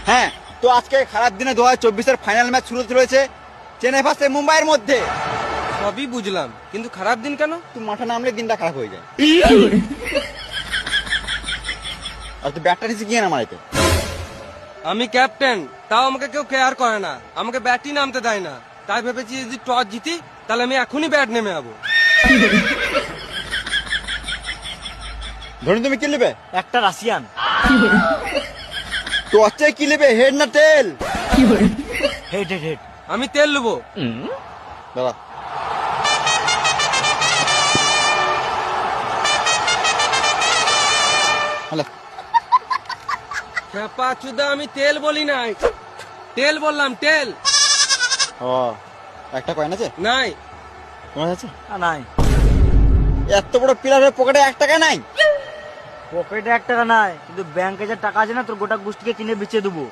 হ্যাঁ, তো আজকে খারাপ দিনে 2024-এর ফাইনাল ম্যাচ শুরু হয়েছে চেন্নাই ভার্সেস মুম্বাইয়ের মধ্যে। সবই বুঝলাম, কিন্তু খারাপ দিন কেন? তুই মাঠে নামলে দিনটা খারাপ হয়ে যায়। আর তুই ব্যাটটা নিচে গিয়ে না মারাইতে। আমি ক্যাপ্টেন, তাও আমাকে কেউ কেয়ার করে না, আমাকে ব্যাটই নামতে দেয় না। তাই ভেবেছি যদি টস জিতি তাহলে আমি এখনই ব্যাট নেমে যাবো। ধরুন তুমি কি নেবে? একটা রাশিয়ান। তো হচ্ছে কি নেবে, হেড না টেল? Head head head. আমি তেল নেবো। দাদা হ্যালো, খেপা চুদা, আমি তেল বলি নাই, তেল বললাম, তেল। ও একটা কয়েন আছে নাই। তোমার আছে? নাই, এত বড় প্লেয়ারের পকেটে 1 টাকা নাই? পকেটে 1 টাকা নাই, কিন্তু ব্যাংকে যে টাকা আছে না, তোর গোটা গোষ্ঠীকে কিনে বেচে দেবো।